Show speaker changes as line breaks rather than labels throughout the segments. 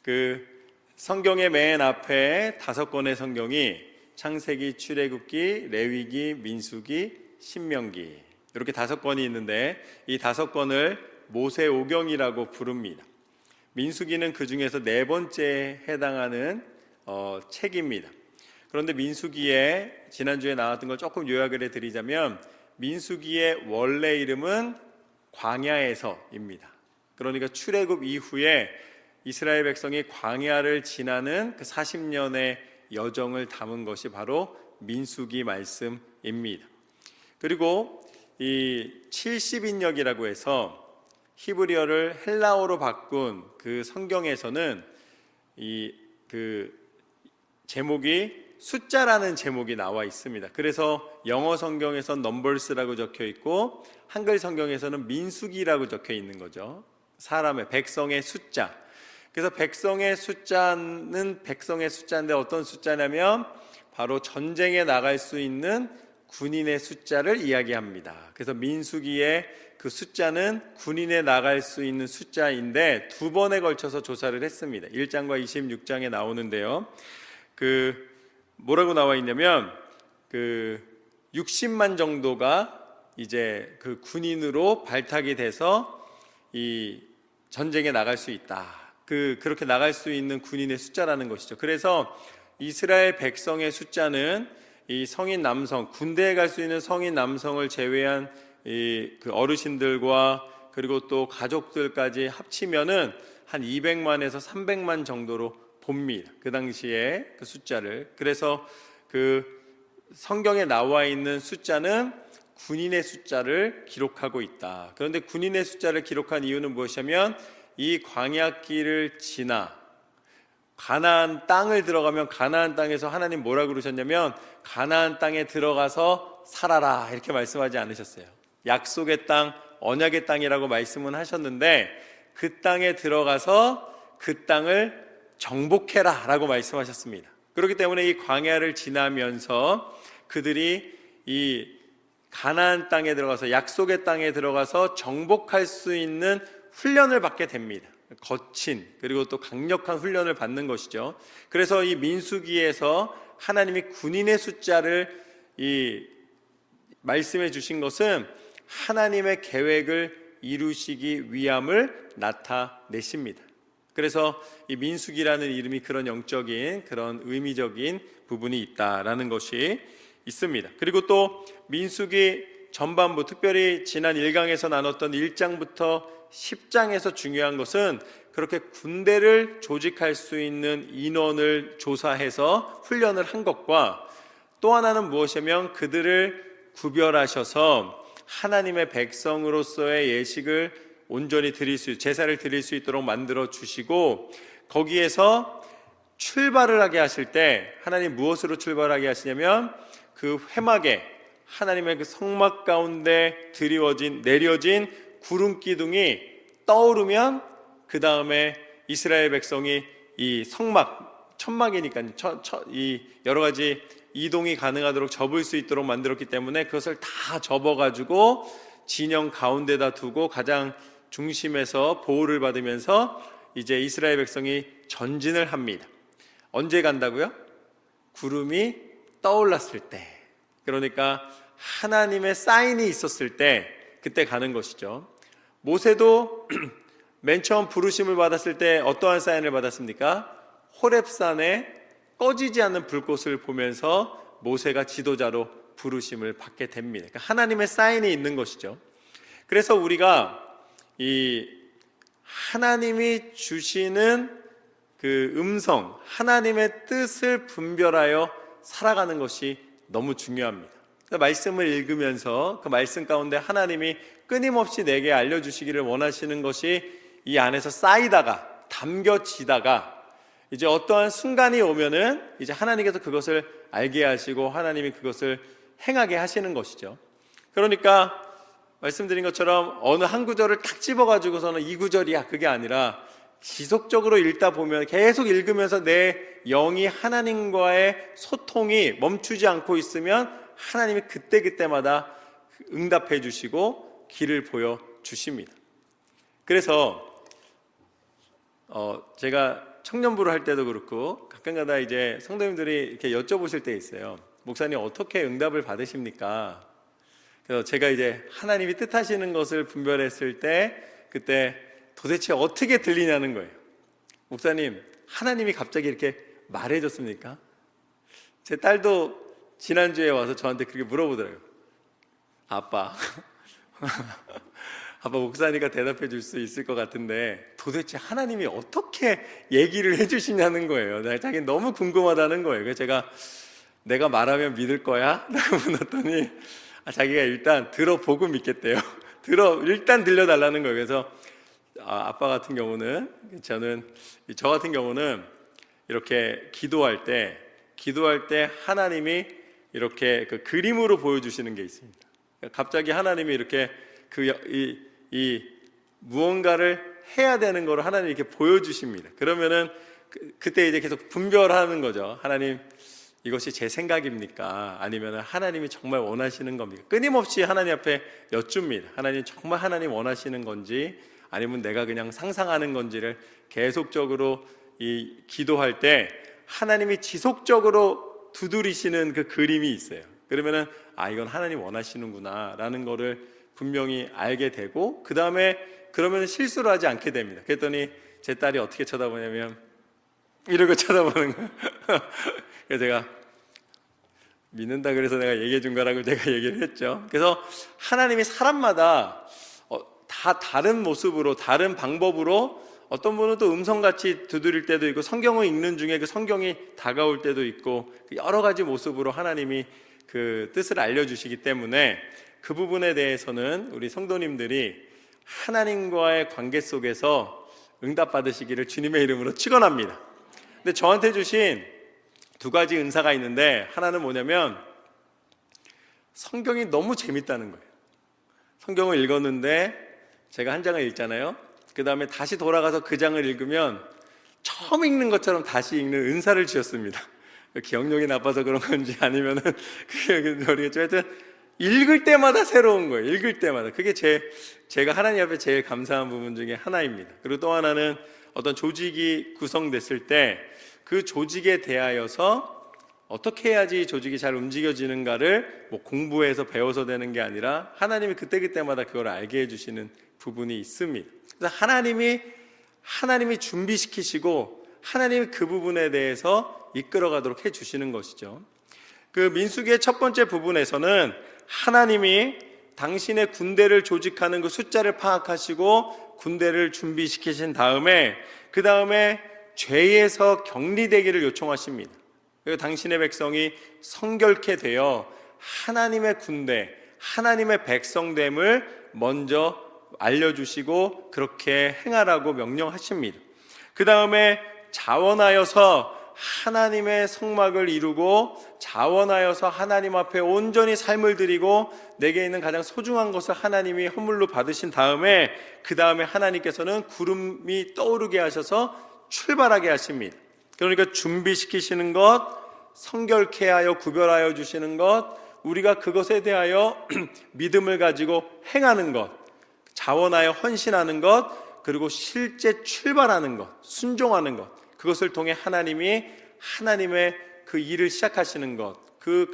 그 성경의 맨 앞에 5권의 성경이 창세기, 출애굽기, 레위기, 민수기, 신명기 이렇게 5권이 있는데 이 5권을 모세오경이라고 부릅니다. 민수기는 그 중에서 4번째에 해당하는 책입니다. 그런데 민수기에 지난주에 나왔던 걸 조금 요약을 해드리자면 민수기의 원래 이름은 광야에서입니다. 그러니까 출애굽 이후에 이스라엘 백성이 광야를 지나는 그 40년의 여정을 담은 것이 바로 민수기 말씀입니다. 그리고 이 70인역이라고 해서 히브리어를 헬라어로 바꾼 그 성경에서는 그 제목이 숫자라는 제목이 나와 있습니다. 그래서 영어 성경에서는 넘버스라고 적혀 있고 한글 성경에서는 민수기라고 적혀 있는 거죠. 사람의, 백성의 숫자. 그래서 백성의 숫자인데 어떤 숫자냐면 바로 전쟁에 나갈 수 있는 군인의 숫자를 이야기합니다. 그래서 민수기의 그 숫자는 군인에 나갈 수 있는 숫자인데 2번에 걸쳐서 조사를 했습니다. 1장과 26장에 나오는데요. 뭐라고 나와 있냐면 60만 정도가 이제 그 군인으로 발탁이 돼서 이 전쟁에 나갈 수 있다. 그렇게 나갈 수 있는 군인의 숫자라는 것이죠. 그래서 이스라엘 백성의 숫자는 이 성인 남성, 군대에 갈 수 있는 성인 남성을 제외한 그 어르신들과 그리고 또 가족들까지 합치면은 한 200만에서 300만 정도로 봅니다. 그 당시에 그 숫자를. 그래서 그 성경에 나와 있는 숫자는 군인의 숫자를 기록하고 있다. 그런데 군인의 숫자를 기록한 이유는 무엇이냐면 이 광야길을 지나 가나안 땅을 들어가면 가나안 땅에서 하나님 뭐라 그러셨냐면 가나안 땅에 들어가서 살아라 이렇게 말씀하지 않으셨어요. 약속의 땅, 언약의 땅이라고 말씀은 하셨는데 그 땅에 들어가서 그 땅을 정복해라 라고 말씀하셨습니다. 그렇기 때문에 이 광야를 지나면서 그들이 이 가나안 땅에 들어가서 약속의 땅에 들어가서 정복할 수 있는 훈련을 받게 됩니다. 거친 그리고 또 강력한 훈련을 받는 것이죠. 그래서 이 민수기에서 하나님이 군인의 숫자를 말씀해 주신 것은 하나님의 계획을 이루시기 위함을 나타내십니다. 그래서 이 민수기라는 이름이 그런 영적인 그런 의미적인 부분이 있다라는 것이 있습니다. 그리고 또 민수기 전반부, 특별히 지난 1강에서 나눴던 1장부터 10장에서 중요한 것은 그렇게 군대를 조직할 수 있는 인원을 조사해서 훈련을 한 것과 또 하나는 무엇이냐면 그들을 구별하셔서 하나님의 백성으로서의 예식을 온전히 제사를 드릴 수 있도록 만들어 주시고 거기에서 출발을 하게 하실 때 하나님 무엇으로 출발하게 하시냐면 그 회막에 하나님의 그 성막 가운데 내려진 구름 기둥이 떠오르면 그 다음에 이스라엘 백성이 이 성막, 천막이니까요. 이 여러 가지 이동이 가능하도록 접을 수 있도록 만들었기 때문에 그것을 다 접어가지고 진영 가운데다 두고 가장 중심에서 보호를 받으면서 이제 이스라엘 백성이 전진을 합니다. 언제 간다고요? 구름이 떠올랐을 때, 그러니까 하나님의 사인이 있었을 때 그때 가는 것이죠. 모세도 맨 처음 부르심을 받았을 때 어떠한 사인을 받았습니까? 호렙산에 꺼지지 않는 불꽃을 보면서 모세가 지도자로 부르심을 받게 됩니다. 그러니까 하나님의 사인이 있는 것이죠. 그래서 우리가 이 하나님이 주시는 그 음성, 하나님의 뜻을 분별하여 살아가는 것이 너무 중요합니다. 말씀을 읽으면서 그 말씀 가운데 하나님이 끊임없이 내게 알려주시기를 원하시는 것이 이 안에서 쌓이다가 담겨지다가 이제 어떠한 순간이 오면은 이제 하나님께서 그것을 알게 하시고 하나님이 그것을 행하게 하시는 것이죠. 그러니까 말씀드린 것처럼 어느 한 구절을 딱 집어가지고서는 이 구절이야 그게 아니라 지속적으로 읽다 보면 계속 읽으면서 내 영이 하나님과의 소통이 멈추지 않고 있으면 하나님이 그때그때마다 응답해 주시고 길을 보여 주십니다. 그래서 제가 청년부를 할 때도 그렇고 가끔가다 이제 성도님들이 이렇게 여쭤보실 때 있어요. 목사님 어떻게 응답을 받으십니까? 그래서 제가 이제 하나님이 뜻하시는 것을 분별했을 때 그때 도대체 어떻게 들리냐는 거예요. 목사님, 하나님이 갑자기 이렇게 말해줬습니까? 제 딸도 지난주에 와서 저한테 그렇게 물어보더라고요. 아빠 목사니까 대답해 줄 수 있을 것 같은데 도대체 하나님이 어떻게 얘기를 해주시냐는 거예요. 자기는 너무 궁금하다는 거예요. 그래서 제가 내가 말하면 믿을 거야? 라고 물었더니 자기가 일단 들어보고 믿겠대요. 일단 들려달라는 거예요. 그래서 아빠 같은 경우는 저 같은 경우는 이렇게 기도할 때 하나님이 이렇게 그 그림으로 보여주시는 게 있습니다. 갑자기 하나님이 이렇게 이 무언가를 해야 되는 거를 하나님이 이렇게 보여주십니다. 그러면은 그때 이제 계속 분별하는 거죠. 하나님, 이것이 제 생각입니까? 아니면 하나님이 정말 원하시는 겁니까? 끊임없이 하나님 앞에 여쭙니다. 하나님, 정말 하나님 원하시는 건지 아니면 내가 그냥 상상하는 건지를 계속적으로 기도할 때 하나님이 지속적으로 두드리시는 그 그림이 있어요. 그러면은 이건 하나님 원하시는구나 라는 거를 분명히 알게 되고, 그 다음에 그러면 실수를 하지 않게 됩니다. 그랬더니 제 딸이 어떻게 쳐다보냐면 이러고 쳐다보는 거예요. 그래서 제가 믿는다 그래서 내가 얘기해 준 거라고 제가 얘기를 했죠. 그래서 하나님이 사람마다 다 다른 모습으로, 다른 방법으로, 어떤 분은 또 음성같이 두드릴 때도 있고, 성경을 읽는 중에 그 성경이 다가올 때도 있고, 여러 가지 모습으로 하나님이 그 뜻을 알려주시기 때문에 그 부분에 대해서는 우리 성도님들이 하나님과의 관계 속에서 응답받으시기를 주님의 이름으로 축원합니다. 근데 저한테 주신 두 가지 은사가 있는데, 하나는 뭐냐면 성경이 너무 재밌다는 거예요. 성경을 읽었는데 제가 한 장을 읽잖아요. 그 다음에 다시 돌아가서 그 장을 읽으면 처음 읽는 것처럼 다시 읽는 은사를 주셨습니다. 기억력이 나빠서 그런 건지 아니면은 그게 모르겠죠. 하여튼 읽을 때마다 새로운 거예요. 읽을 때마다. 그게 제가 하나님 앞에 제일 감사한 부분 중에 하나입니다. 그리고 또 하나는 어떤 조직이 구성됐을 때 그 조직에 대하여서 어떻게 해야지 조직이 잘 움직여지는가를 공부해서 배워서 되는 게 아니라 하나님이 그때그때마다 그걸 알게 해주시는 부분이 있습니다. 그래서 하나님이 준비시키시고 하나님이 그 부분에 대해서 이끌어가도록 해주시는 것이죠. 그 민수기의 첫 번째 부분에서는 하나님이 당신의 군대를 조직하는 그 숫자를 파악하시고 군대를 준비시키신 다음에 그 다음에 죄에서 격리되기를 요청하십니다. 그리고 당신의 백성이 성결케 되어 하나님의 군대, 하나님의 백성됨을 먼저 알려주시고 그렇게 행하라고 명령하십니다. 그 다음에 자원하여서 하나님의 성막을 이루고 자원하여서 하나님 앞에 온전히 삶을 드리고 내게 있는 가장 소중한 것을 하나님이 헌물로 받으신 다음에 그 다음에 하나님께서는 구름이 떠오르게 하셔서 출발하게 하십니다. 그러니까 준비시키시는 것, 성결케 하여 구별하여 주시는 것, 우리가 그것에 대하여 믿음을 가지고 행하는 것, 자원하여 헌신하는 것, 그리고 실제 출발하는 것, 순종하는 것, 그것을 통해 하나님의 그 일을 시작하시는 것, 그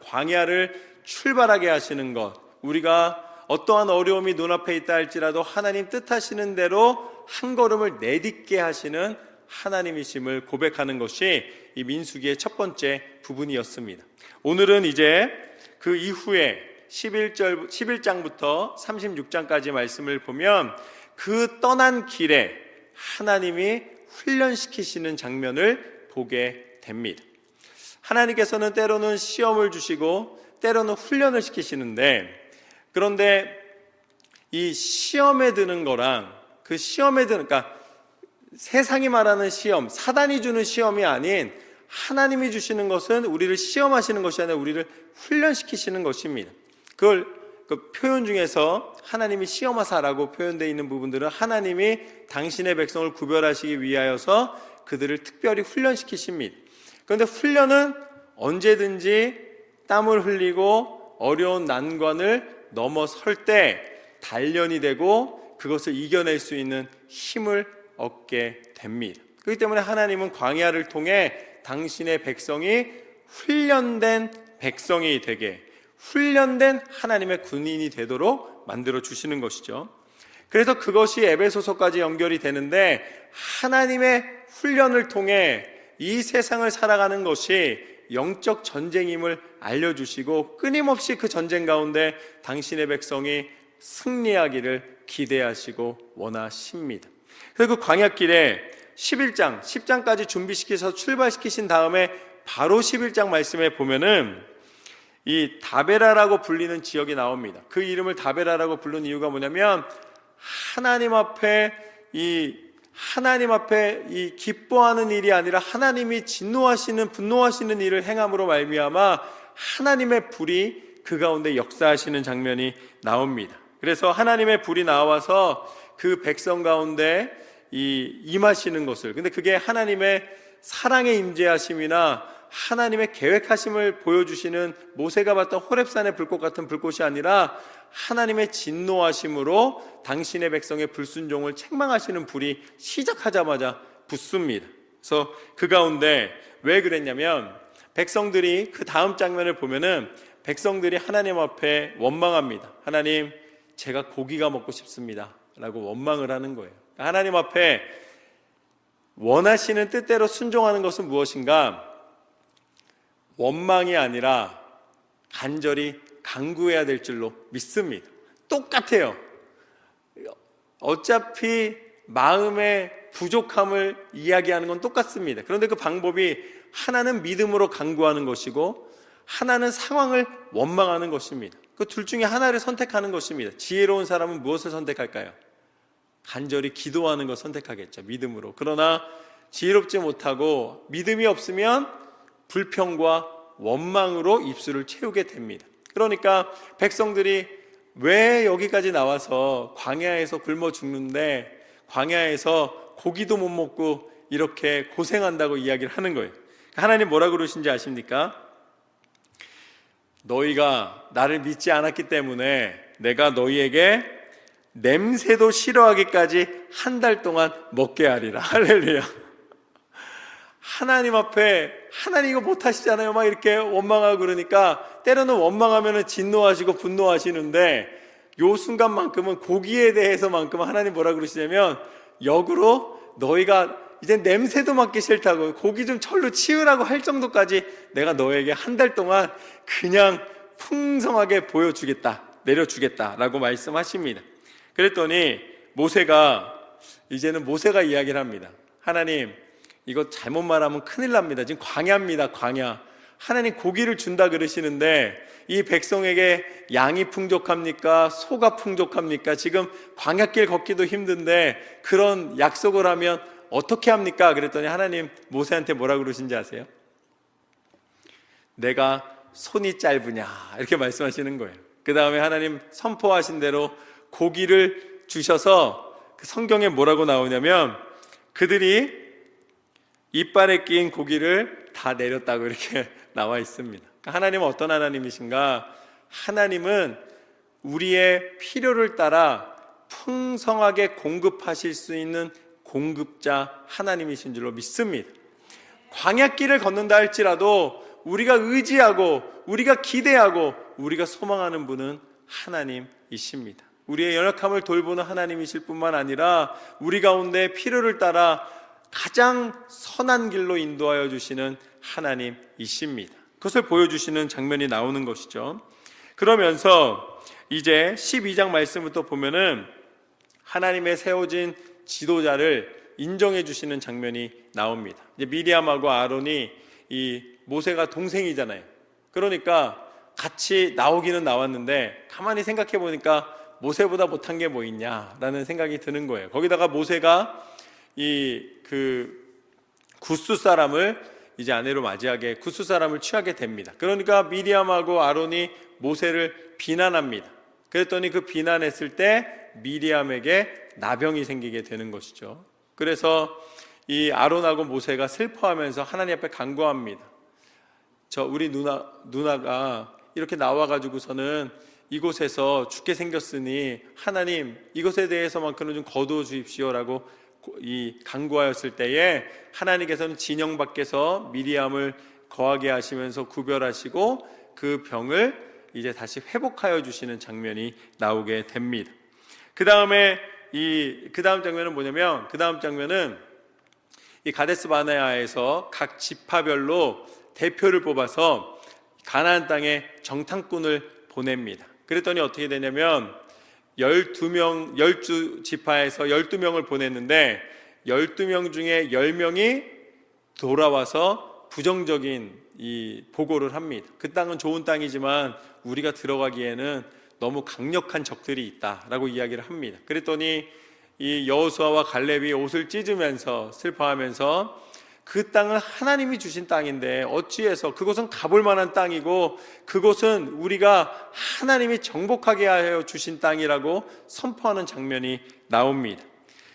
광야를 출발하게 하시는 것, 우리가 어떠한 어려움이 눈앞에 있다 할지라도 하나님 뜻하시는 대로 한 걸음을 내딛게 하시는 하나님이심을 고백하는 것이 이 민수기의 첫 번째 부분이었습니다. 오늘은 이제 그 이후에 11장부터 36장까지 말씀을 보면 그 떠난 길에 하나님이 훈련시키시는 장면을 보게 됩니다. 하나님께서는 때로는 시험을 주시고 때로는 훈련을 시키시는데, 그런데 이 시험에 드는 거랑 그러니까 세상이 말하는 시험, 사단이 주는 시험이 아닌 하나님이 주시는 것은 우리를 시험하시는 것이 아니라 우리를 훈련시키시는 것입니다. 그 표현 중에서 하나님이 시험하사라고 표현되어 있는 부분들은 하나님이 당신의 백성을 구별하시기 위하여서 그들을 특별히 훈련시키십니다. 그런데 훈련은 언제든지 땀을 흘리고 어려운 난관을 넘어설 때 단련이 되고 그것을 이겨낼 수 있는 힘을 얻게 됩니다. 그렇기 때문에 하나님은 광야를 통해 당신의 백성이 훈련된 백성이 되게, 훈련된 하나님의 군인이 되도록 만들어 주시는 것이죠. 그래서 그것이 에베소서까지 연결이 되는데, 하나님의 훈련을 통해 이 세상을 살아가는 것이 영적 전쟁임을 알려주시고, 끊임없이 그 전쟁 가운데 당신의 백성이 승리하기를 기대하시고 원하십니다. 그래서 그 광야길에 11장, 10장까지 준비시켜서 출발시키신 다음에 바로 11장 말씀에 보면은 이 다베라라고 불리는 지역이 나옵니다. 그 이름을 다베라라고 부른 이유가 뭐냐면, 하나님 앞에 이 기뻐하는 일이 아니라 하나님이 진노하시는, 분노하시는 일을 행함으로 말미암아 하나님의 불이 그 가운데 역사하시는 장면이 나옵니다. 그래서 하나님의 불이 나와서 그 백성 가운데 임하시는 것을, 근데 그게 하나님의 사랑의 임재하심이나 하나님의 계획하심을 보여주시는, 모세가 봤던 호렙산의 불꽃 같은 불꽃이 아니라 하나님의 진노하심으로 당신의 백성의 불순종을 책망하시는 불이 시작하자마자 붙습니다. 그래서 그 가운데 왜 그랬냐면, 백성들이 그 다음 장면을 보면은 백성들이 하나님 앞에 원망합니다. 하나님, 제가 고기가 먹고 싶습니다 라고 원망을 하는 거예요. 하나님 앞에 원하시는 뜻대로 순종하는 것은 무엇인가? 원망이 아니라 간절히 간구해야 될 줄로 믿습니다. 똑같아요. 어차피 마음의 부족함을 이야기하는 건 똑같습니다. 그런데 그 방법이, 하나는 믿음으로 간구하는 것이고 하나는 상황을 원망하는 것입니다. 그 둘 중에 하나를 선택하는 것입니다. 지혜로운 사람은 무엇을 선택할까요? 간절히 기도하는 것 선택하겠죠, 믿음으로. 그러나 지혜롭지 못하고 믿음이 없으면 불평과 원망으로 입술을 채우게 됩니다. 그러니까 백성들이 왜 여기까지 나와서 광야에서 굶어 죽는데, 광야에서 고기도 못 먹고 이렇게 고생한다고 이야기를 하는 거예요. 하나님 뭐라 그러신지 아십니까? 너희가 나를 믿지 않았기 때문에 내가 너희에게 냄새도 싫어하기까지 한 달 동안 먹게 하리라. 할렐루야. 하나님 앞에, 하나님 이거 못하시잖아요 막 이렇게 원망하고 그러니까, 때로는 원망하면 진노하시고 분노하시는데, 요 순간만큼은, 고기에 대해서만큼은 하나님 뭐라 그러시냐면, 역으로 너희가 이제 냄새도 맡기 싫다고, 고기 좀 철로 치우라고 할 정도까지 내가 너에게 한 달 동안 그냥 풍성하게 보여주겠다, 내려주겠다 라고 말씀하십니다. 그랬더니 이제는 모세가 이야기를 합니다. 하나님, 이거 잘못 말하면 큰일 납니다. 지금 광야입니다, 광야. 하나님 고기를 준다 그러시는데 이 백성에게 양이 풍족합니까? 소가 풍족합니까? 지금 광야길 걷기도 힘든데 그런 약속을 하면 어떻게 합니까? 그랬더니 하나님 모세한테 뭐라 그러신지 아세요? 내가 손이 짧으냐, 이렇게 말씀하시는 거예요. 그 다음에 하나님 선포하신 대로 고기를 주셔서, 그 성경에 뭐라고 나오냐면, 그들이 이빨에 끼인 고기를 다 내렸다고 이렇게 나와 있습니다. 하나님은 어떤 하나님이신가? 하나님은 우리의 필요를 따라 풍성하게 공급하실 수 있는 공급자 하나님이신 줄로 믿습니다. 광야길을 걷는다 할지라도 우리가 의지하고 우리가 기대하고 우리가 소망하는 분은 하나님이십니다. 우리의 연약함을 돌보는 하나님이실 뿐만 아니라 우리 가운데 필요를 따라 가장 선한 길로 인도하여 주시는 하나님이십니다. 그것을 보여주시는 장면이 나오는 것이죠. 그러면서 이제 12장 말씀부터 보면은 하나님의 세워진 지도자를 인정해 주시는 장면이 나옵니다. 이제 미리암하고 아론이, 이 모세가 동생이잖아요. 그러니까 같이 나오기는 나왔는데 가만히 생각해 보니까 모세보다 못한 게 뭐 있냐라는 생각이 드는 거예요. 거기다가 모세가 구스 사람을 이제 아내로 맞이하게, 구스 사람을 취하게 됩니다. 그러니까 미리암하고 아론이 모세를 비난합니다. 그랬더니 그 비난했을 때 미리암에게 나병이 생기게 되는 것이죠. 그래서 이 아론하고 모세가 슬퍼하면서 하나님 앞에 간구합니다. 우리 누나가 이렇게 나와가지고서는 이곳에서 죽게 생겼으니 하나님 이것에 대해서만큼은 좀 거두어 주십시오라고 이 간구하였을 때에 하나님께서는 진영 밖에서 미리암을 거하게 하시면서 구별하시고 그 병을 이제 다시 회복하여 주시는 장면이 나오게 됩니다. 그 다음 장면은 뭐냐면, 그 다음 장면은 이 가데스 바네아에서 각 지파별로 대표를 뽑아서 가나안 땅에 정탐꾼을 보냅니다. 그랬더니 어떻게 되냐면 12지파에서 12명을 보냈는데 12명 중에 10명이 돌아와서 부정적인 이 보고를 합니다. 그 땅은 좋은 땅이지만 우리가 들어가기에는 너무 강력한 적들이 있다라고 이야기를 합니다. 그랬더니 이 여호수아와 갈렙이 옷을 찢으면서 슬퍼하면서 그 땅은 하나님이 주신 땅인데 어찌해서, 그곳은 가볼 만한 땅이고 그곳은 우리가 하나님이 정복하게 하여 주신 땅이라고 선포하는 장면이 나옵니다.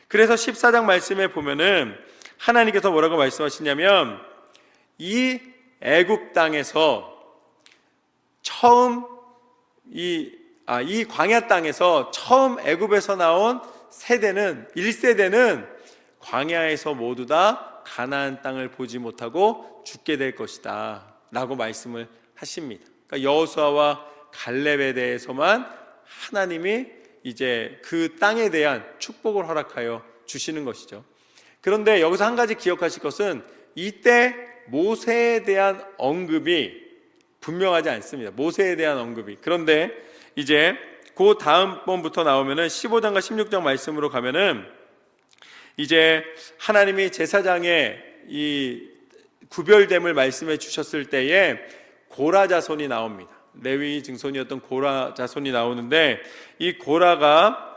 그래서 14장 말씀에 보면은 하나님께서 뭐라고 말씀하시냐면, 이 애굽 땅에서 처음 이 광야 땅에서 처음 애굽에서 나온 세대는 1세대는 광야에서 모두 다 가나안 땅을 보지 못하고 죽게 될 것이다 라고 말씀을 하십니다. 그러니까 여호수아와 갈렙에 대해서만 하나님이 이제 그 땅에 대한 축복을 허락하여 주시는 것이죠. 그런데 여기서 한 가지 기억하실 것은 이때 모세에 대한 언급이 분명하지 않습니다. 모세에 대한 언급이. 그런데 이제 그 다음 번부터 나오면은 15장과 16장 말씀으로 가면은 이제 하나님이 제사장의 이 구별됨을 말씀해 주셨을 때에 고라 자손이 나옵니다. 레위 증손이었던 고라 자손이 나오는데, 이 고라와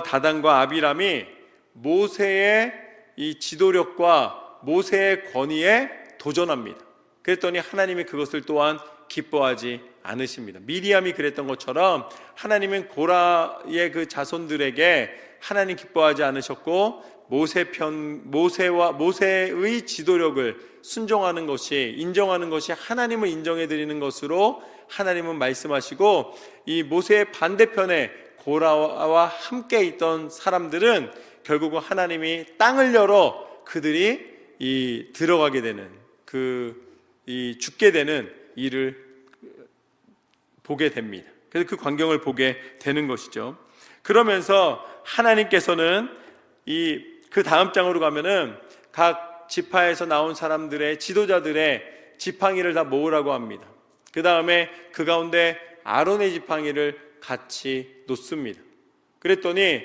다단과 아비람이 모세의 이 지도력과 모세의 권위에 도전합니다. 그랬더니 하나님이 그것을 또한 기뻐하지 않으십니다. 미리암이 그랬던 것처럼 하나님은 고라의 그 자손들에게 하나님 기뻐하지 않으셨고, 모세의 지도력을 순종하는 것이, 인정하는 것이 하나님을 인정해 드리는 것으로 하나님은 말씀하시고, 이 모세의 반대편에 고라와 함께 있던 사람들은 결국은 하나님이 땅을 열어 그들이 들어가게 되는, 죽게 되는 일을 보게 됩니다. 그래서 그 광경을 보게 되는 것이죠. 그러면서 하나님께서는 그 다음 장으로 가면은 각 지파에서 나온 사람들의 지도자들의 지팡이를 다 모으라고 합니다. 그 다음에 그 가운데 아론의 지팡이를 같이 놓습니다. 그랬더니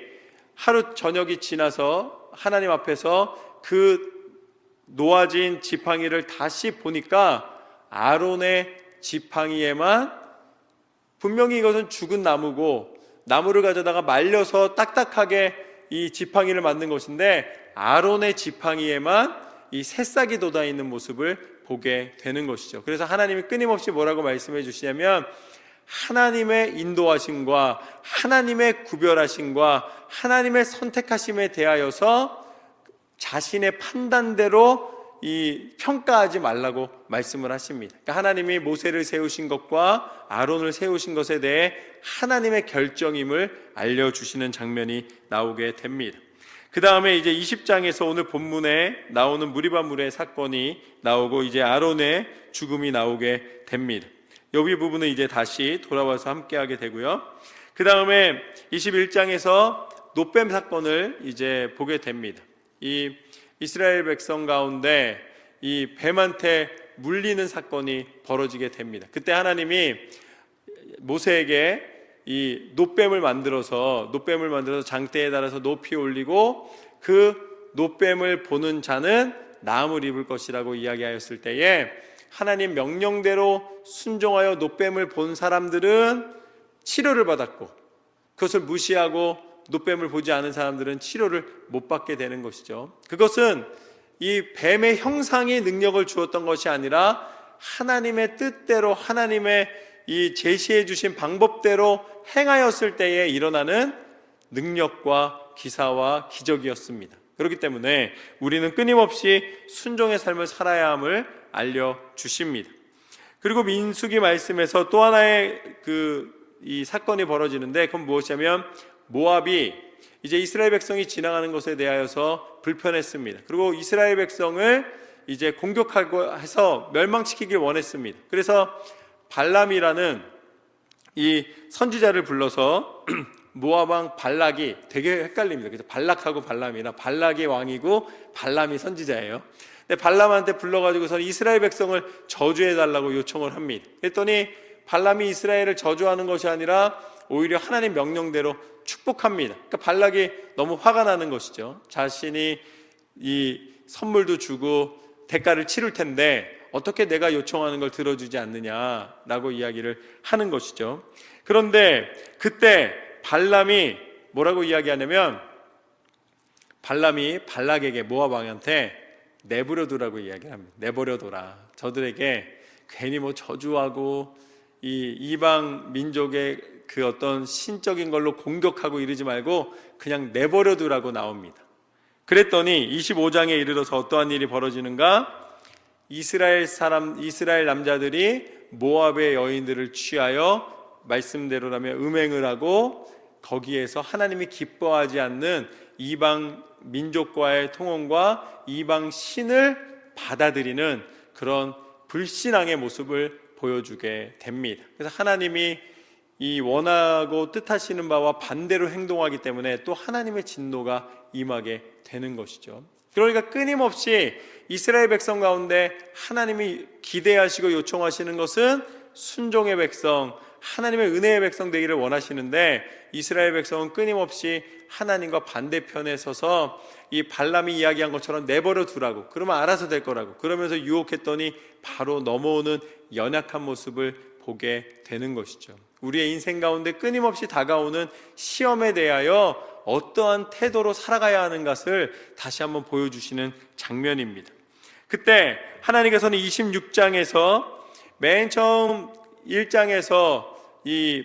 하루 저녁이 지나서 하나님 앞에서 그 놓아진 지팡이를 다시 보니까 아론의 지팡이에만, 분명히 이것은 죽은 나무고 나무를 가져다가 말려서 딱딱하게 이 지팡이를 만든 것인데, 아론의 지팡이에만 이 새싹이 돋아있는 모습을 보게 되는 것이죠. 그래서 하나님이 끊임없이 뭐라고 말씀해 주시냐면, 하나님의 인도하심과 하나님의 구별하심과 하나님의 선택하심에 대하여서 자신의 판단대로 평가하지 말라고 말씀을 하십니다. 그러니까 하나님이 모세를 세우신 것과 아론을 세우신 것에 대해 하나님의 결정임을 알려주시는 장면이 나오게 됩니다. 그 다음에 이제 20장에서 오늘 본문에 나오는 무리바물의 사건이 나오고 이제 아론의 죽음이 나오게 됩니다. 여기 부분은 이제 다시 돌아와서 함께하게 되고요. 그 다음에 21장에서 놋뱀 사건을 이제 보게 됩니다. 이 이스라엘 백성 가운데 이 뱀한테 물리는 사건이 벌어지게 됩니다. 그때 하나님이 모세에게 이 놋뱀을 만들어서 장대에 달아서 높이 올리고 그 놋뱀을 보는 자는 나음을 입을 것이라고 이야기하였을 때에, 하나님 명령대로 순종하여 놋뱀을 본 사람들은 치료를 받았고, 그것을 무시하고 놋뱀을 보지 않은 사람들은 치료를 못 받게 되는 것이죠. 그것은 이 뱀의 형상이 능력을 주었던 것이 아니라 하나님의 뜻대로, 하나님의 이 제시해 주신 방법대로 행하였을 때에 일어나는 능력과 기사와 기적이었습니다. 그렇기 때문에 우리는 끊임없이 순종의 삶을 살아야 함을 알려주십니다. 그리고 민수기 말씀에서 또 하나의 이 사건이 벌어지는데, 그건 무엇이냐면 모압이 이제 이스라엘 백성이 지나가는 것에 대하여서 불편했습니다. 그리고 이스라엘 백성을 이제 공격하고 해서 멸망시키길 원했습니다. 그래서 발람이라는 이 선지자를 불러서 모압 왕 발락이 되게 헷갈립니다. 그래서 발락하고 발람이나 발락이 왕이고 발람이 선지자예요. 근데 발람한테 불러가지고서 이스라엘 백성을 저주해달라고 요청을 합니다. 그랬더니 발람이 이스라엘을 저주하는 것이 아니라 오히려 하나님 명령대로 축복합니다. 그러니까 발락이 너무 화가 나는 것이죠. 자신이 이 선물도 주고 대가를 치를 텐데 어떻게 내가 요청하는 걸 들어주지 않느냐라고 이야기를 하는 것이죠. 그런데 그때 발람이 뭐라고 이야기하냐면, 발람이 발락에게 모압 왕한테 내버려두라고 이야기를 합니다. 내버려둬라. 저들에게 괜히 뭐 저주하고 이 이방 민족의 그 어떤 신적인 걸로 공격하고 이러지 말고 그냥 내버려두라고 나옵니다. 그랬더니 25장에 이르러서 어떠한 일이 벌어지는가? 이스라엘 남자들이 모압의 여인들을 취하여 말씀대로라면 음행을 하고 거기에서 하나님이 기뻐하지 않는 이방 민족과의 통혼과 이방 신을 받아들이는 그런 불신앙의 모습을 보여주게 됩니다. 그래서 하나님이 이 원하고 뜻하시는 바와 반대로 행동하기 때문에 또 하나님의 진노가 임하게 되는 것이죠. 그러니까 끊임없이 이스라엘 백성 가운데 하나님이 기대하시고 요청하시는 것은 순종의 백성, 하나님의 은혜의 백성 되기를 원하시는데, 이스라엘 백성은 끊임없이 하나님과 반대편에 서서 이 발람이 이야기한 것처럼 내버려 두라고, 그러면 알아서 될 거라고 그러면서 유혹했더니 바로 넘어오는 연약한 모습을 보게 되는 것이죠. 우리의 인생 가운데 끊임없이 다가오는 시험에 대하여 어떠한 태도로 살아가야 하는 것을 다시 한번 보여주시는 장면입니다. 그때 하나님께서는 26장에서 맨 처음 1장에서 이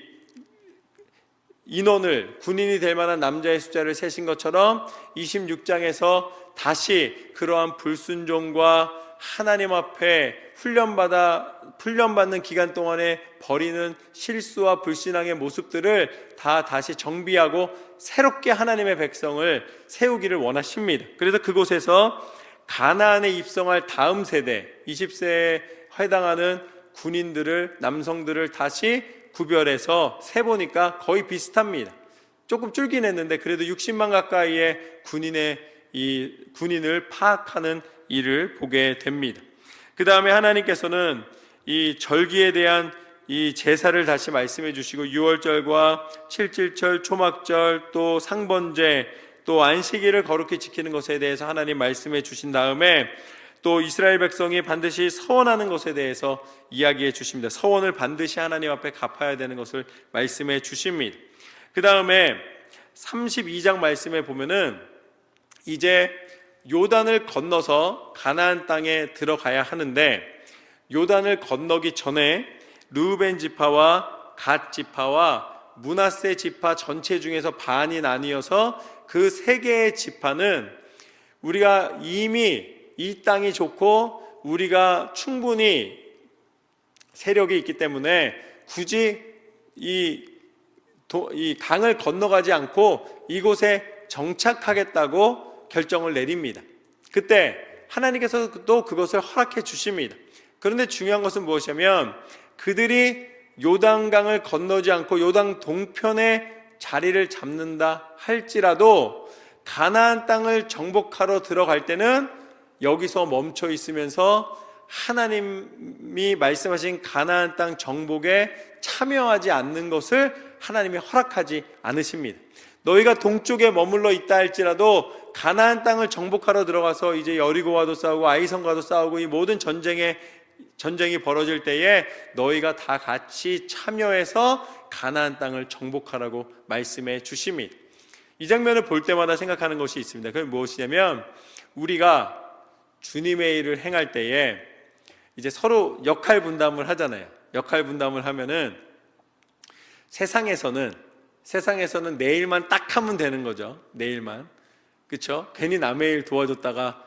인원을, 군인이 될 만한 남자의 숫자를 세신 것처럼 26장에서 다시 그러한 불순종과 하나님 앞에 훈련받는 기간 동안에 벌이는 실수와 불신앙의 모습들을 다 다시 정비하고 새롭게 하나님의 백성을 세우기를 원하십니다. 그래서 그곳에서 가나안에 입성할 다음 세대 20세에 해당하는 군인들을, 남성들을 다시 구별해서 세보니까 거의 비슷합니다. 조금 줄긴 했는데 그래도 60만 가까이의 군인을 파악하는 일을 보게 됩니다. 그 다음에 하나님께서는 이 절기에 대한 이 제사를 다시 말씀해 주시고, 6월절과 7.7절, 초막절, 또 상번제, 또 안식일을 거룩히 지키는 것에 대해서 하나님 말씀해 주신 다음에 또 이스라엘 백성이 반드시 서원하는 것에 대해서 이야기해 주십니다. 서원을 반드시 하나님 앞에 갚아야 되는 것을 말씀해 주십니다. 그 다음에 32장 말씀에 보면은 이제 요단을 건너서 가나안 땅에 들어가야 하는데, 요단을 건너기 전에 르우벤 지파와 갓 지파와 므낫세 지파 전체 중에서 반이 나뉘어서 그 세 개의 지파는 우리가 이미 이 땅이 좋고 우리가 충분히 세력이 있기 때문에 굳이 이 강을 건너가지 않고 이곳에 정착하겠다고 결정을 내립니다. 그때 하나님께서도 그것을 허락해 주십니다. 그런데 중요한 것은 무엇이냐면, 그들이 요단강을 건너지 않고 요단 동편에 자리를 잡는다 할지라도 가나안 땅을 정복하러 들어갈 때는 여기서 멈춰 있으면서 하나님이 말씀하신 가나안 땅 정복에 참여하지 않는 것을 하나님이 허락하지 않으십니다. 너희가 동쪽에 머물러 있다 할지라도 가나안 땅을 정복하러 들어가서 이제 여리고와도 싸우고 아이성과도 싸우고 이 모든 전쟁이 벌어질 때에 너희가 다 같이 참여해서 가나안 땅을 정복하라고 말씀해 주십니다. 이 장면을 볼 때마다 생각하는 것이 있습니다. 그게 무엇이냐면, 우리가 주님의 일을 행할 때에 이제 서로 역할 분담을 하잖아요. 역할 분담을 하면은 세상에서는 내 일만 딱 하면 되는 거죠. 내 일만. 그렇죠? 괜히 남의 일 도와줬다가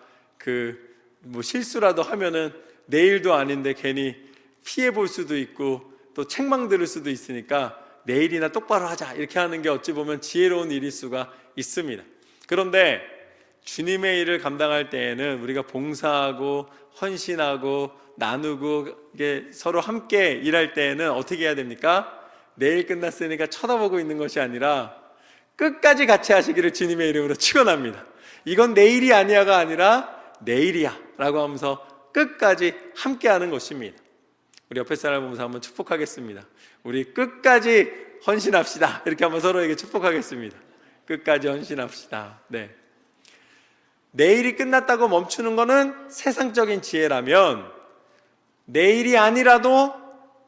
뭐 실수라도 하면은 내 일도 아닌데 괜히 피해 볼 수도 있고 또 책망 들을 수도 있으니까 내일이나 똑바로 하자 이렇게 하는 게 어찌 보면 지혜로운 일일 수가 있습니다. 그런데 주님의 일을 감당할 때에는 우리가 봉사하고 헌신하고 나누고 이게 서로 함께 일할 때에는 어떻게 해야 됩니까? 내일 끝났으니까 쳐다보고 있는 것이 아니라 끝까지 같이 하시기를 주님의 이름으로 축원합니다. 이건 내일이 아니야가 아니라 내일이야 라고 하면서 끝까지 함께 하는 것입니다. 우리 옆에 사람 보면서 한번 축복하겠습니다. 우리 끝까지 헌신합시다. 이렇게 한번 서로에게 축복하겠습니다. 끝까지 헌신합시다. 네. 내일이 끝났다고 멈추는 것은 세상적인 지혜라면 내일이 아니라도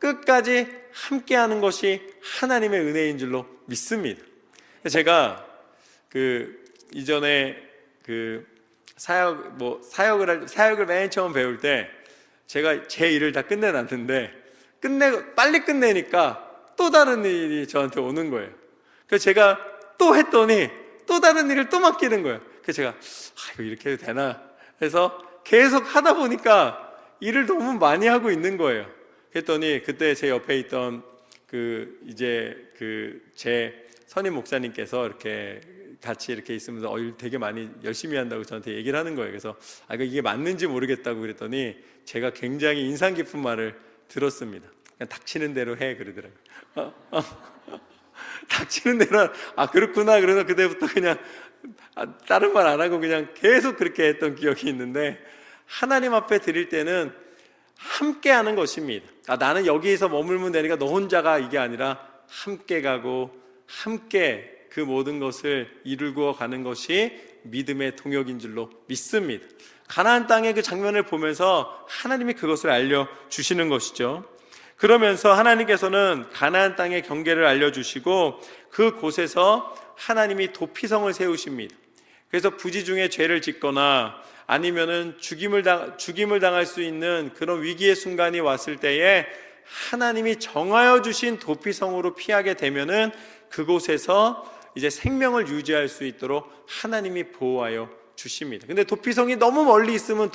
끝까지 함께하는 것이 하나님의 은혜인 줄로 믿습니다. 제가 이전에 사역을 맨 처음 배울 때 제가 제 일을 다 끝내놨는데 빨리 끝내니까 또 다른 일이 저한테 오는 거예요. 그래서 제가 또 했더니 또 다른 일을 또 맡기는 거예요. 그래서 제가 이거 이렇게 해도 되나 해서 계속 하다 보니까 일을 너무 많이 하고 있는 거예요. 그랬더니 그때 제 옆에 있던 제 선임 목사님께서 이렇게 같이 이렇게 있으면서 일 되게 많이 열심히 한다고 저한테 얘기를 하는 거예요. 그래서 이게 맞는지 모르겠다고 그랬더니 제가 굉장히 인상 깊은 말을 들었습니다. 그냥 닥치는 대로 해 그러더라고요. 닥치는 대로 그렇구나. 그래서 그때부터 그냥 다른 말 안 하고 그냥 계속 그렇게 했던 기억이 있는데 하나님 앞에 드릴 때는 함께 하는 것입니다. 나는 여기에서 머물면 되니까 너 혼자가 이게 아니라 함께 가고 함께 그 모든 것을 이루고 가는 것이 믿음의 동역인 줄로 믿습니다. 가나안 땅의 그 장면을 보면서 하나님이 그것을 알려주시는 것이죠. 그러면서 하나님께서는 가나안 땅의 경계를 알려주시고 그곳에서 하나님이 도피성을 세우십니다. 그래서 부지 중에 죄를 짓거나 아니면은 죽임을 당할 수 있는 그런 위기의 순간이 왔을 때에 하나님이 정하여 주신 도피성으로 피하게 되면은 그곳에서 이제 생명을 유지할 수 있도록 하나님이 보호하여 주십니다. 근데 도피성이 너무 멀리 있으면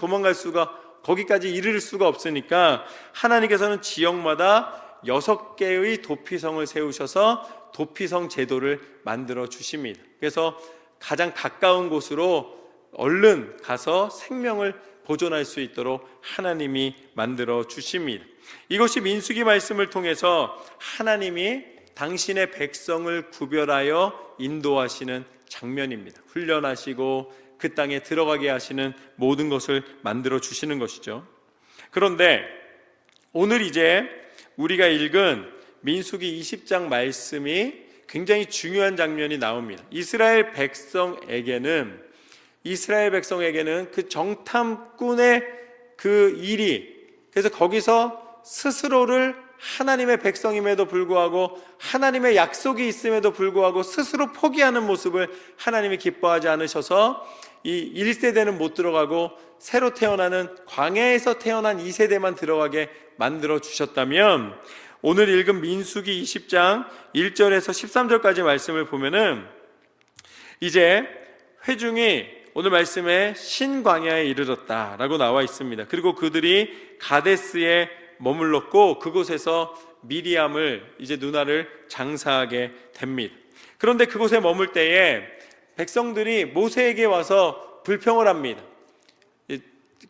거기까지 이를 수가 없으니까 하나님께서는 지역마다 6개의 도피성을 세우셔서 도피성 제도를 만들어 주십니다. 그래서 가장 가까운 곳으로 얼른 가서 생명을 보존할 수 있도록 하나님이 만들어 주십니다. 이것이 민수기 말씀을 통해서 하나님이 당신의 백성을 구별하여 인도하시는 장면입니다. 훈련하시고 그 땅에 들어가게 하시는 모든 것을 만들어 주시는 것이죠. 그런데 오늘 이제 우리가 읽은 민수기 20장 말씀이 굉장히 중요한 장면이 나옵니다. 이스라엘 백성에게는 그 정탐꾼의 그 일이, 그래서 거기서 스스로를 하나님의 백성임에도 불구하고 하나님의 약속이 있음에도 불구하고 스스로 포기하는 모습을 하나님이 기뻐하지 않으셔서 이 1세대는 못 들어가고 새로 태어나는 광야에서 태어난 2세대만 들어가게 만들어 주셨다면, 오늘 읽은 민수기 20장 1절에서 13절까지 말씀을 보면은 이제 회중이 오늘 말씀에 신광야에 이르렀다라고 나와 있습니다. 그리고 그들이 가데스에 머물렀고 그곳에서 미리암을 이제 누나를 장사하게 됩니다. 그런데 그곳에 머물 때에 백성들이 모세에게 와서 불평을 합니다.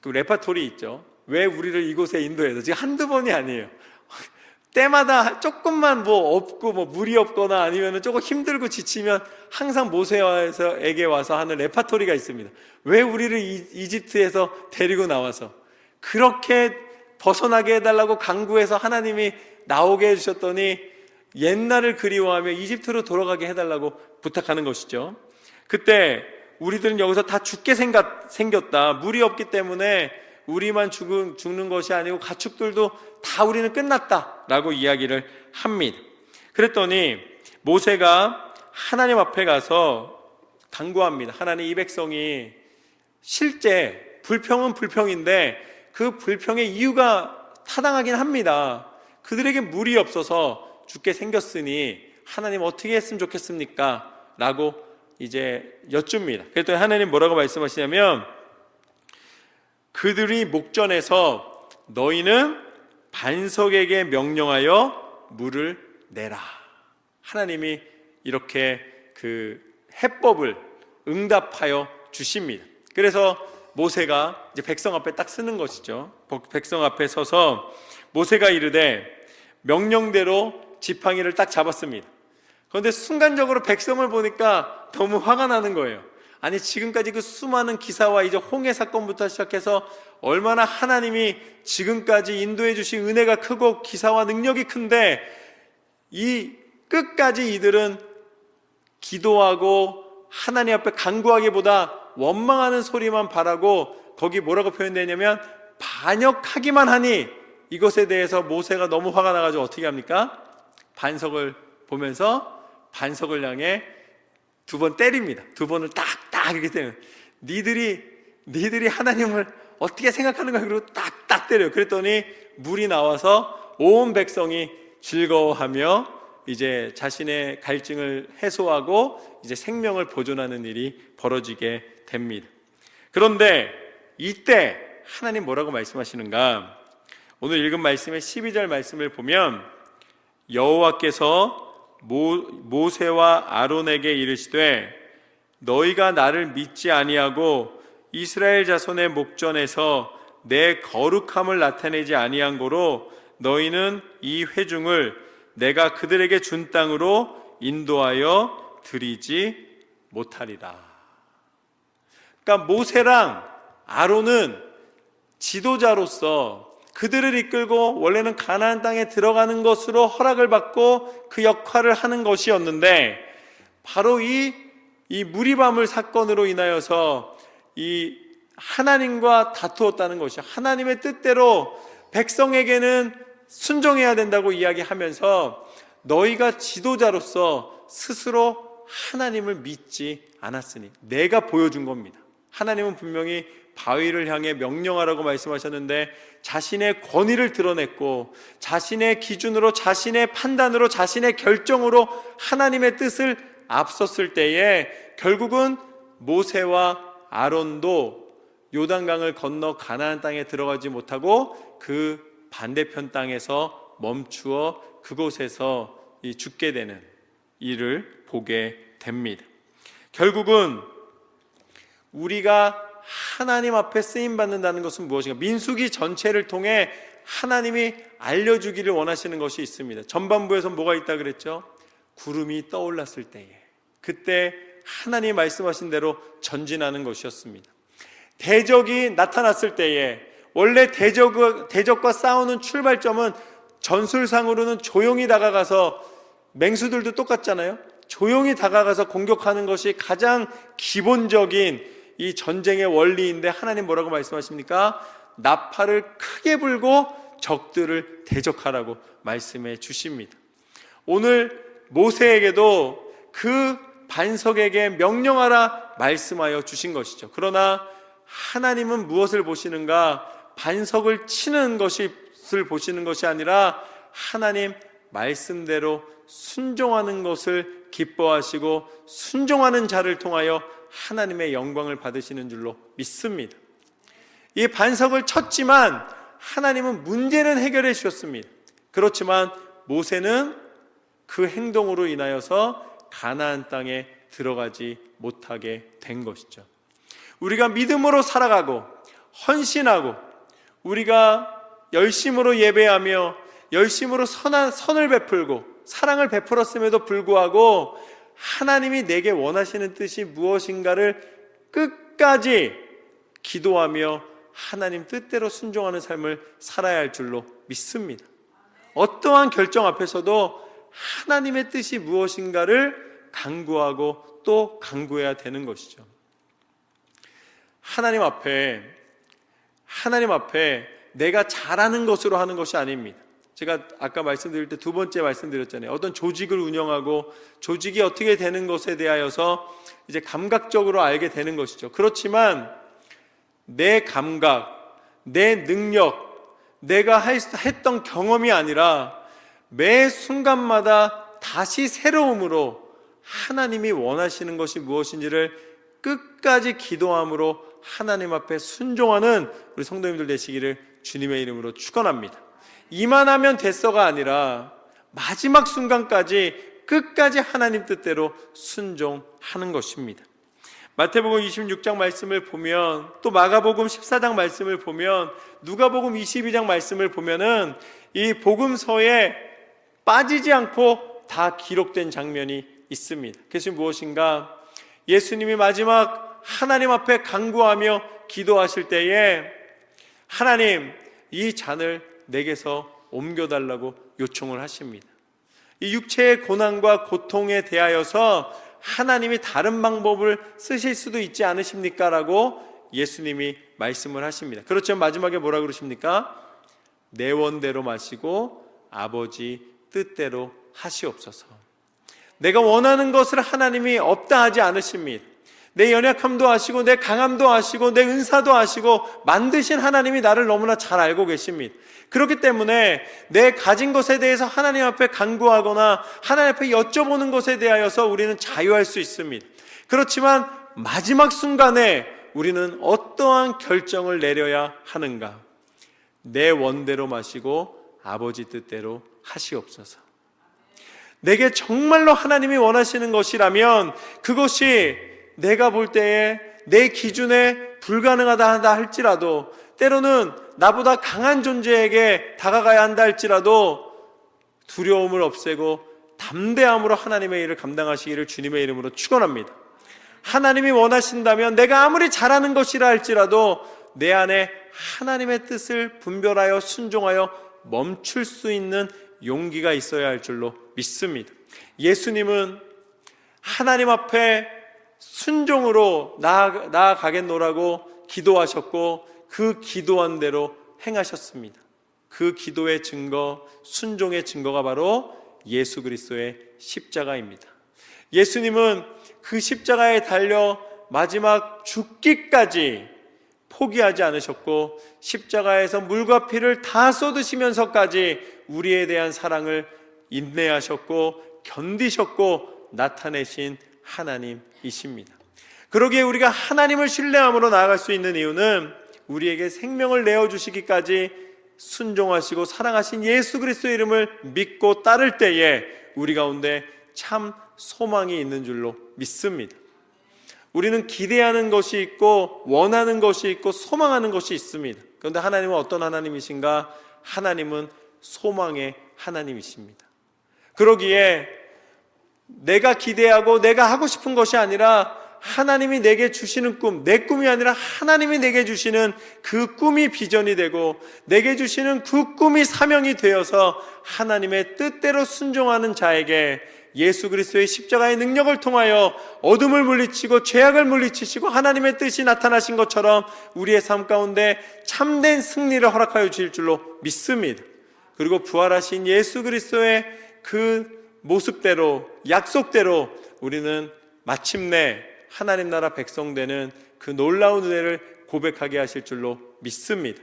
그 레파토리 있죠. 왜 우리를 이곳에 인도해서, 지금 한두 번이 아니에요. 때마다 조금만 없고 물이 없거나 아니면 조금 힘들고 지치면 항상 모세에게 와서 하는 레파토리가 있습니다. 왜 우리를 이집트에서 데리고 나와서 그렇게 벗어나게 해달라고 강구해서 하나님이 나오게 해주셨더니 옛날을 그리워하며 이집트로 돌아가게 해달라고 부탁하는 것이죠. 그때 우리들은 여기서 다 죽게 생겼다. 물이 없기 때문에 우리만 죽는 것이 아니고 가축들도 다 우리는 끝났다 라고 이야기를 합니다. 그랬더니 모세가 하나님 앞에 가서 간구합니다. 하나님, 이 백성이 실제 불평은 불평인데 그 불평의 이유가 타당하긴 합니다. 그들에게 물이 없어서 죽게 생겼으니 하나님 어떻게 했으면 좋겠습니까? 라고 이제 여쭙니다. 그랬더니 하나님 뭐라고 말씀하시냐면, 그들이 목전에서 너희는 반석에게 명령하여 물을 내라. 하나님이 이렇게 그 해법을 응답하여 주십니다. 그래서 모세가 이제 백성 앞에 딱 쓰는 것이죠. 백성 앞에 서서 모세가 이르되 명령대로 지팡이를 딱 잡았습니다. 그런데 순간적으로 백성을 보니까 너무 화가 나는 거예요. 아니, 지금까지 그 수많은 기사와 이제 홍해 사건부터 시작해서 얼마나 하나님이 지금까지 인도해 주신 은혜가 크고 기사와 능력이 큰데, 이 끝까지 이들은 기도하고 하나님 앞에 간구하기보다 원망하는 소리만 바라고, 거기 뭐라고 표현되냐면 반역하기만 하니, 이것에 대해서 모세가 너무 화가 나가지고 어떻게 합니까? 반석을 보면서 반석을 향해 2번 때립니다. 2번을 딱딱 이렇게 때려요. 니들이 하나님을 어떻게 생각하는가, 그리고 딱딱 때려요. 그랬더니 물이 나와서 온 백성이 즐거워하며 이제 자신의 갈증을 해소하고 이제 생명을 보존하는 일이 벌어지게 됩니다. 그런데 이때 하나님 뭐라고 말씀하시는가? 오늘 읽은 말씀의 12절 말씀을 보면 여호와께서 모세와 아론에게 이르시되 너희가 나를 믿지 아니하고 이스라엘 자손의 목전에서 내 거룩함을 나타내지 아니한 고로 너희는 이 회중을 내가 그들에게 준 땅으로 인도하여 드리지 못하리라. 그러니까 모세랑 아론은 지도자로서 그들을 이끌고 원래는 가나안 땅에 들어가는 것으로 허락을 받고 그 역할을 하는 것이었는데, 바로 이 무리바물 사건으로 인하여서 이 하나님과 다투었다는 것이죠. 하나님의 뜻대로 백성에게는 순종해야 된다고 이야기하면서 너희가 지도자로서 스스로 하나님을 믿지 않았으니, 내가 보여준 겁니다. 하나님은 분명히 바위를 향해 명령하라고 말씀하셨는데 자신의 권위를 드러냈고 자신의 기준으로, 자신의 판단으로, 자신의 결정으로 하나님의 뜻을 앞섰을 때에 결국은 모세와 아론도 요단강을 건너 가나안 땅에 들어가지 못하고 그 반대편 땅에서 멈추어 그곳에서 죽게 되는 일을 보게 됩니다. 결국은 우리가 하나님 앞에 쓰임받는다는 것은 무엇인가? 민수기 전체를 통해 하나님이 알려주기를 원하시는 것이 있습니다. 전반부에서 뭐가 있다 그랬죠? 구름이 떠올랐을 때에, 그때 하나님 말씀하신 대로 전진하는 것이었습니다. 대적이 나타났을 때에, 원래 대적과 싸우는 출발점은 전술상으로는 조용히 다가가서, 맹수들도 똑같잖아요. 조용히 다가가서 공격하는 것이 가장 기본적인 이 전쟁의 원리인데, 하나님 뭐라고 말씀하십니까? 나팔을 크게 불고 적들을 대적하라고 말씀해 주십니다. 오늘 모세에게도 그 반석에게 명령하라 말씀하여 주신 것이죠. 그러나 하나님은 무엇을 보시는가? 반석을 치는 것을 보시는 것이 아니라 하나님 말씀대로 순종하는 것을 기뻐하시고 순종하는 자를 통하여 하나님의 영광을 받으시는 줄로 믿습니다. 이 반석을 쳤지만 하나님은 문제는 해결해 주셨습니다. 그렇지만 모세는 그 행동으로 인하여서 가나안 땅에 들어가지 못하게 된 것이죠. 우리가 믿음으로 살아가고 헌신하고 우리가 열심으로 예배하며 열심으로 선을 베풀고 사랑을 베풀었음에도 불구하고 하나님이 내게 원하시는 뜻이 무엇인가를 끝까지 기도하며 하나님 뜻대로 순종하는 삶을 살아야 할 줄로 믿습니다. 어떠한 결정 앞에서도 하나님의 뜻이 무엇인가를 간구하고 또 간구해야 되는 것이죠. 하나님 앞에 내가 잘하는 것으로 하는 것이 아닙니다. 제가 아까 말씀드릴 때 2번째 말씀드렸잖아요. 어떤 조직을 운영하고 조직이 어떻게 되는 것에 대하여서 이제 감각적으로 알게 되는 것이죠. 그렇지만 내 감각, 내 능력, 내가 했던 경험이 아니라 매 순간마다 다시 새로움으로 하나님이 원하시는 것이 무엇인지를 끝까지 기도함으로 하나님 앞에 순종하는 우리 성도님들 되시기를 주님의 이름으로 축원합니다. 이만하면 됐어가 아니라 마지막 순간까지 끝까지 하나님 뜻대로 순종하는 것입니다. 마태복음 26장 말씀을 보면, 또 마가복음 14장 말씀을 보면, 누가복음 22장 말씀을 보면은 이 복음서에 빠지지 않고 다 기록된 장면이 있습니다. 그것이 무엇인가? 예수님이 마지막 하나님 앞에 간구하며 기도하실 때에 하나님, 이 잔을 내게서 옮겨달라고 요청을 하십니다. 이 육체의 고난과 고통에 대하여서 하나님이 다른 방법을 쓰실 수도 있지 않으십니까? 라고 예수님이 말씀을 하십니다. 그렇지만 마지막에 뭐라 그러십니까? 내 원대로 마시고 아버지 뜻대로 하시옵소서. 내가 원하는 것을 하나님이 없다 하지 않으십니다. 내 연약함도 아시고 내 강함도 아시고 내 은사도 아시고 만드신 하나님이 나를 너무나 잘 알고 계십니다. 그렇기 때문에 내 가진 것에 대해서 하나님 앞에 간구하거나 하나님 앞에 여쭤보는 것에 대하여서 우리는 자유할 수 있습니다. 그렇지만 마지막 순간에 우리는 어떠한 결정을 내려야 하는가? 내 원대로 마시고 아버지 뜻대로 하시옵소서. 내게 정말로 하나님이 원하시는 것이라면 그것이 내가 볼 때에 내 기준에 불가능하다 할지라도, 때로는 나보다 강한 존재에게 다가가야 한다 할지라도 두려움을 없애고 담대함으로 하나님의 일을 감당하시기를 주님의 이름으로 축원합니다. 하나님이 원하신다면 내가 아무리 잘하는 것이라 할지라도 내 안에 하나님의 뜻을 분별하여 순종하여 멈출 수 있는 용기가 있어야 할 줄로 믿습니다. 예수님은 하나님 앞에 순종으로 나아가겠노라고 기도하셨고 그 기도한 대로 행하셨습니다. 그 기도의 증거, 순종의 증거가 바로 예수 그리스도의 십자가입니다. 예수님은 그 십자가에 달려 마지막 죽기까지 포기하지 않으셨고 십자가에서 물과 피를 다 쏟으시면서까지 우리에 대한 사랑을 인내하셨고 견디셨고 나타내신 하나님이십니다. 그러기에 우리가 하나님을 신뢰함으로 나아갈 수 있는 이유는 우리에게 생명을 내어주시기까지 순종하시고 사랑하신 예수 그리스도의 이름을 믿고 따를 때에 우리 가운데 참 소망이 있는 줄로 믿습니다. 우리는 기대하는 것이 있고 원하는 것이 있고 소망하는 것이 있습니다. 그런데 하나님은 어떤 하나님이신가? 하나님은 소망의 하나님이십니다. 그러기에 내가 기대하고 내가 하고 싶은 것이 아니라 하나님이 내게 주시는 꿈, 내 꿈이 아니라 하나님이 내게 주시는 그 꿈이 비전이 되고 내게 주시는 그 꿈이 사명이 되어서 하나님의 뜻대로 순종하는 자에게 예수 그리스도의 십자가의 능력을 통하여 어둠을 물리치고 죄악을 물리치시고 하나님의 뜻이 나타나신 것처럼 우리의 삶 가운데 참된 승리를 허락하여 주실 줄로 믿습니다. 그리고 부활하신 예수 그리스도의 그 모습대로 약속대로 우리는 마침내 하나님 나라 백성 되는 그 놀라운 은혜를 고백하게 하실 줄로 믿습니다.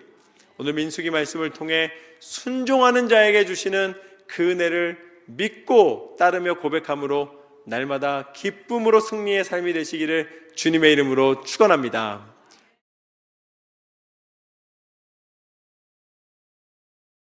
오늘 민수기 말씀을 통해 순종하는 자에게 주시는 그 은혜를 믿고 따르며 고백함으로 날마다 기쁨으로 승리의 삶이 되시기를 주님의 이름으로 축원합니다.